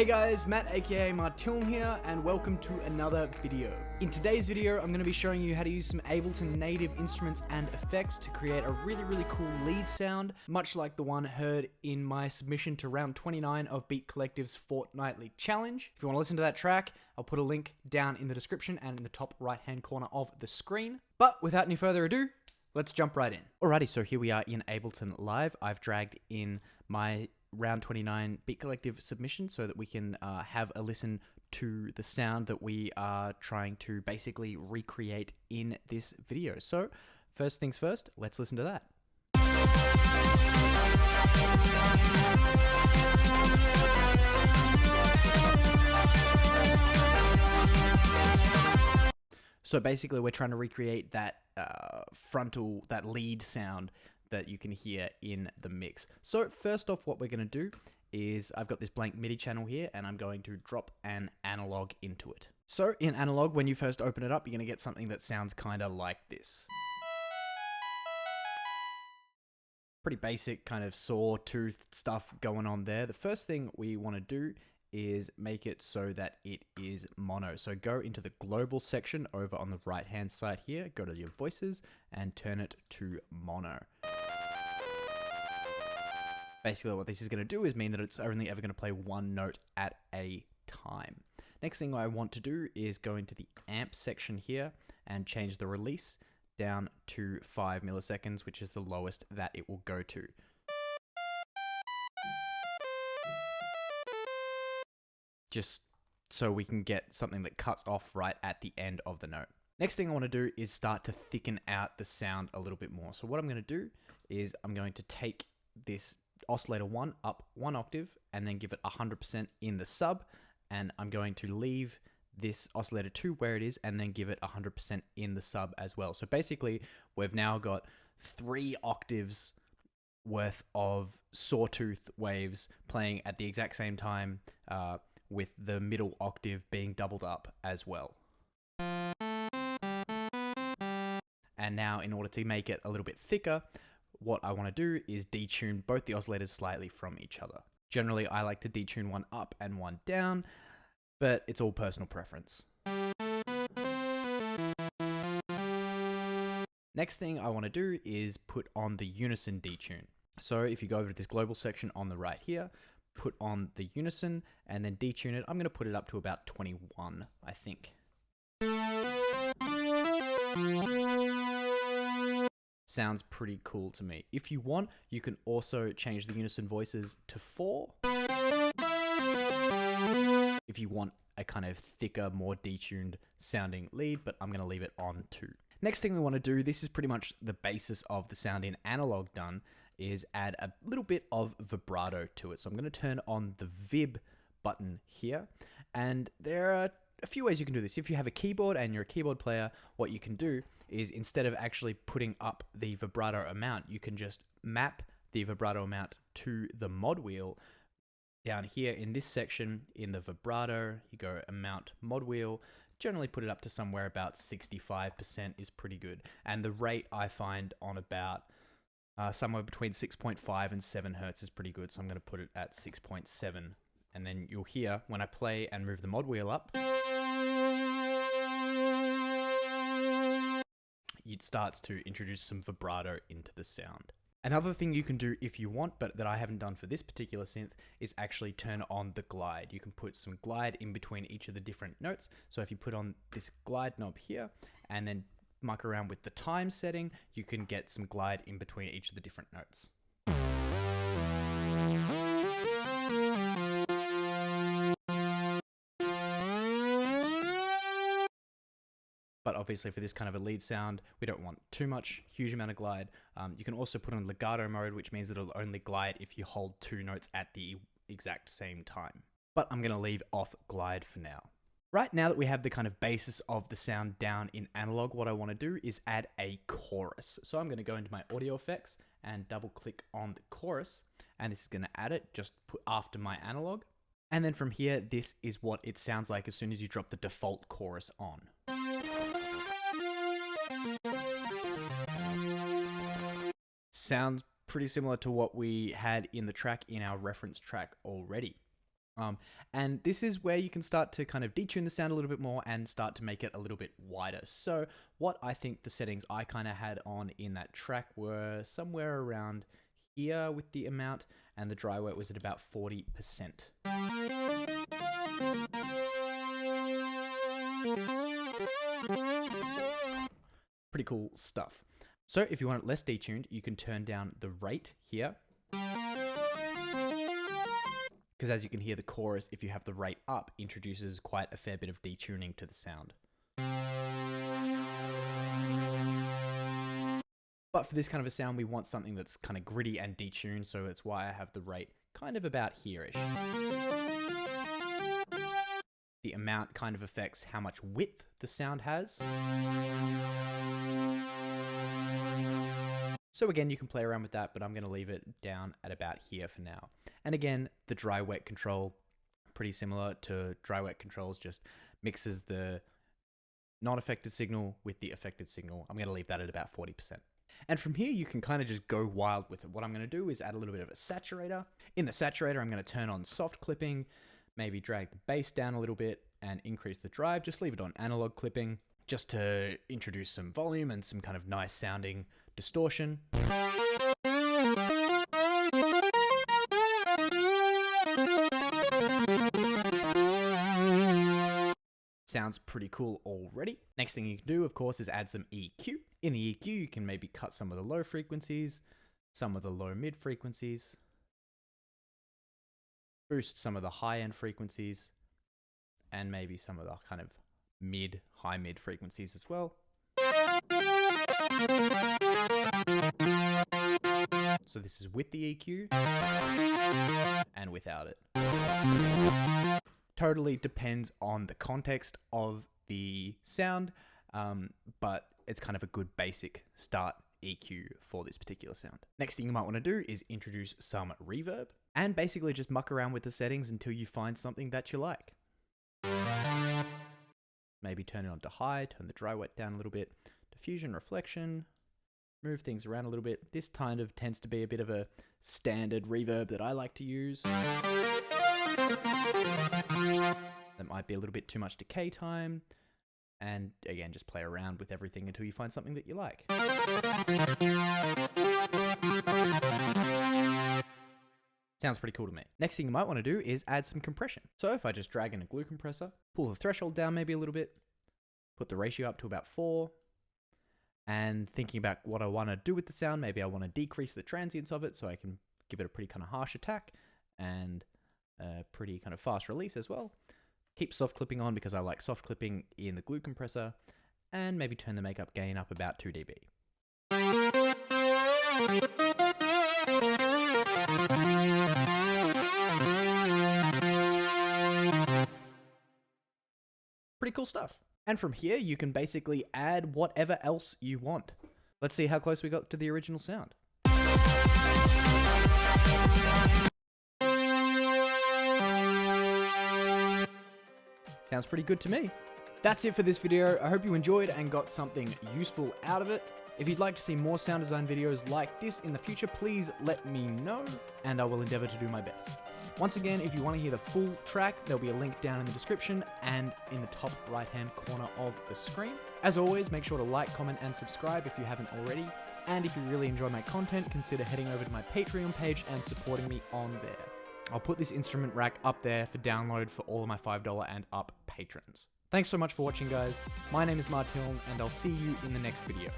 Hey guys, Matt aka Martilm here, and welcome to another video. In today's video, I'm going to be showing you how to use some Ableton native instruments and effects to create a really cool lead sound, much like the one heard in my submission to round 29 of Beat Collective's fortnightly challenge. If you want to listen to that track, I'll put a link down in the description and in the top right hand corner of the screen. But without any further ado, let's jump right in. Alrighty, so here we are in Ableton Live. I've dragged in my round 29 Beat Collective submission so that we can have a listen to the sound that we are trying to basically recreate in this video. So first things first, let's listen to that. So basically we're trying to recreate that that lead sound that you can hear in the mix. So first off, what we're going to do is I've got this blank MIDI channel here and I'm going to drop an analog into it. So in analog, when you first open it up, you're going to get something that sounds kind of like this. Pretty basic kind of sawtooth stuff going on there. The first thing we want to do is make it so that it is mono. So go into the global section over on the right hand side here, go to your voices and turn it to mono. Basically what this is going to do is mean that it's only ever going to play one note at a time. Next thing I want to do is go into the amp section here and change the release down to 5 milliseconds, which is the lowest that it will go to. Just so we can get something that cuts off right at the end of the note. Next thing I want to do is start to thicken out the sound a little bit more. So what I'm going to do is I'm going to take this oscillator 1 up 1 octave and then give it 100% in the sub, and I'm going to leave this oscillator 2 where it is and then give it 100% in the sub as well. So basically we've now got 3 octaves worth of sawtooth waves playing at the exact same time, with the middle octave being doubled up as well. And now in order to make it a little bit thicker, what I want to do is detune both the oscillators slightly from each other. Generally, I like to detune one up and one down, but it's all personal preference. Next thing I want to do is put on the unison detune. So if you go over to this global section on the right here, put on the unison and then detune it. I'm going to put it up to about 21, I think. Sounds pretty cool to me. If you want, you can also change the unison voices to 4. If you want a kind of thicker, more detuned sounding lead, but I'm going to leave it on 2. Next thing we want to do, this is pretty much the basis of the sound in analog done, is add a little bit of vibrato to it. So I'm going to turn on the Vib button here, and there are a few ways you can do this. If you have a keyboard and you're a keyboard player, what you can do is instead of actually putting up the vibrato amount, you can just map the vibrato amount to the mod wheel. Down here in this section, in the vibrato, you go amount mod wheel, generally put it up to somewhere about 65% is pretty good. And the rate I find on about somewhere between 6.5 and 7 hertz is pretty good. So I'm going to put it at 6.7. And then you'll hear when I play and move the mod wheel up, it starts to introduce some vibrato into the sound. Another thing you can do if you want, but that I haven't done for this particular synth, is actually turn on the glide. You can put some glide in between each of the different notes. So if you put on this glide knob here and then muck around with the time setting, you can get some glide in between each of the different notes. But obviously for this kind of a lead sound, we don't want too much, huge amount of glide. You can also put on legato mode, which means that it'll only glide if you hold 2 notes at the exact same time. But I'm going to leave off glide for now. Right now that we have the kind of basis of the sound down in analog, what I want to do is add a chorus. So I'm going to go into my audio effects and double click on the chorus, and this is going to add it just put after my analog. And then from here, this is what it sounds like as soon as you drop the default chorus on. Sounds pretty similar to what we had in the track in our reference track already. And this is where you can start to kind of detune the sound a little bit more and start to make it a little bit wider. So what I think the settings I kind of had on in that track were somewhere around here with the amount, and the dry wet was at about 40%. Pretty cool stuff. So if you want it less detuned, you can turn down the rate here. Because as you can hear, the chorus, if you have the rate up, introduces quite a fair bit of detuning to the sound. But for this kind of a sound, we want something that's kind of gritty and detuned, so it's why I have the rate kind of about here-ish. The amount kind of affects how much width the sound has. So again, you can play around with that, but I'm going to leave it down at about here for now. And again, the dry wet control, pretty similar to dry wet controls, just mixes the non-affected signal with the affected signal. I'm going to leave that at about 40%. And from here, you can kind of just go wild with it. What I'm going to do is add a little bit of a saturator. In the saturator, I'm going to turn on soft clipping, maybe drag the bass down a little bit and increase the drive. Just leave it on analog clipping just to introduce some volume and some kind of nice sounding distortion. Sounds pretty cool already. Next thing you can do, of course, is add some EQ. In the EQ, you can maybe cut some of the low frequencies, some of the low mid frequencies, boost some of the high end frequencies, and maybe some of the kind of high mid frequencies as well. So this is with the EQ and without it. Totally depends on the context of the sound, but it's kind of a good basic start EQ for this particular sound. Next thing you might want to do is introduce some reverb and basically just muck around with the settings until you find something that you like. Maybe turn it on to high, turn the dry wet down a little bit, diffusion, reflection, move things around a little bit. This kind of tends to be a bit of a standard reverb that I like to use. That might be a little bit too much decay time. And again, just play around with everything until you find something that you like. Sounds pretty cool to me. Next thing you might want to do is add some compression. So if I just drag in a glue compressor, pull the threshold down maybe a little bit, put the ratio up to about 4, and thinking about what I want to do with the sound, maybe I want to decrease the transients of it so I can give it a pretty kind of harsh attack and a pretty kind of fast release as well. Keep soft clipping on because I like soft clipping in the glue compressor, and maybe turn the makeup gain up about 2 dB. Pretty cool stuff. And from here, you can basically add whatever else you want. Let's see how close we got to the original sound. Sounds pretty good to me. That's it for this video. I hope you enjoyed and got something useful out of it. If you'd like to see more sound design videos like this in the future, please let me know, and I will endeavor to do my best. Once again, if you want to hear the full track, there'll be a link down in the description and in the top right-hand corner of the screen. As always, make sure to like, comment, and subscribe if you haven't already. And if you really enjoy my content, consider heading over to my Patreon page and supporting me on there. I'll put this instrument rack up there for download for all of my $5 and up patrons. Thanks so much for watching, guys. My name is Martin, and I'll see you in the next video.